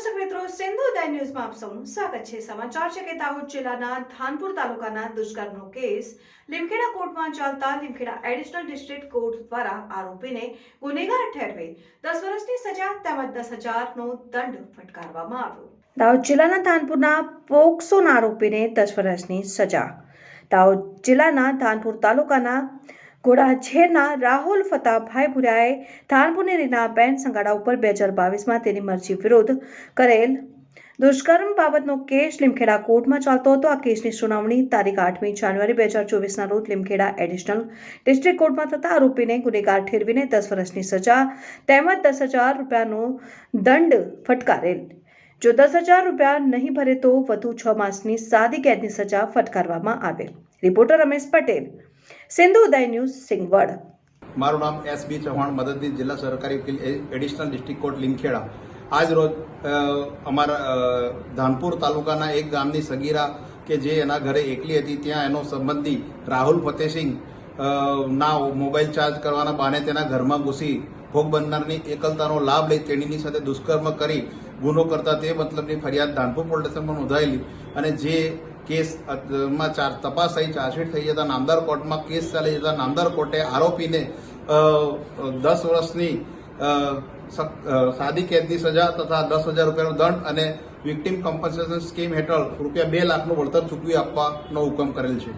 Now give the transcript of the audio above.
દર્શક મિત્રો, સિંધુ ઉદય ન્યૂઝમાં આપ સૌનું સ્વાગત છે। સમાચાર છે કે દાહોદ જિલ્લાના ધાનપુર તાલુકાના દુષ્કર્મનો કેસ લીમખેડા કોર્ટમાં ચાલતા લીમખેડા એડિશનલ ડિસ્ટ્રિક્ટ કોર્ટ દ્વારા આરોપીને ગુનેગાર ઠેરવી 10 વર્ષની સજા તેમજ 10,000નો દંડ ફટકારવામાં આવ્યો। દાહોદ જિલ્લાના ધાનપુરના પોક્સોના આરોપીને 10 વર્ષની સજા। દાહોદ જિલ્લાના ધાનપુર તાલુકાના ઘોડાછેરના રાહુલ ફતાભાઈ ભુરિયાએ ધાનપુરની રીનાબેન સંગાડા ઉપર 2022માં તેની મરજી વિરુદ્ધ કરેલ દુષ્કર્મ બાબતનો કેસ લીમખેડા કોર્ટમાં ચાલતો હતો। આ કેસની સુનાવણી તારીખ 8મી જાન્યુઆરી 2024ના રોજ લીમખેડા એડિશનલ ડિસ્ટ્રિક્ટ કોર્ટમાં થતા આરોપીને ગુનેગાર ઠેરવીને 10 વર્ષની સજા તેમજ 10,000 રૂપિયાનો દંડ ફટકારેલ। જો 10,000 રૂપિયા નહીં ભરે તો વધુ 6 માસની સાદી કેદની સજા ફટકારવામાં આવેલ। રિપોર્ટર રમેશ પટેલ, સિંધુ ઉદય ન્યૂઝ, સિંગવડ। મારું નામ એસ.બી. ચૌહાણ, મદદનીશ જિલ્લા સરકારી વકીલ, એડિશનલ ડિસ્ટ્રિક્ટ કોર્ટ લીમખેડા। આજ રોજ અમારા ધાનપુર તાલુકાના એક ગામની સગીરા કે જે એના ઘરે એકલી હતી, ત્યાં એનો સંબંધી રાહુલ ફતેસિંહ ના મોબાઈલ ચાર્જ કરવાના બહાને તેના ઘરમાં ઘૂસી ભોગ બનનારની એકલતાનો લાભ લઈ તેણીની સાથે દુષ્કર્મ કરી ગુનો કરતા તે મતલબની ફરિયાદ ધાનપુર પોલીસ સ્ટેશનમાં નોંધાયેલી અને જે કેસમાં તપાસ થઈ, ચાર્જશીટ થઈ જતા નામદાર કોર્ટમાં કેસ ચાલી જતા નામદાર કોર્ટે આરોપીને 10 વર્ષની સાદી કેદની સજા તથા 10,000 રૂપિયાનો દંડ અને વિક્ટીમ કમ્પન્સેશન સ્કીમ હેઠળ ₹2 લાખનું વળતર ચૂકવી આપવાનો હુકમ કરેલ છે।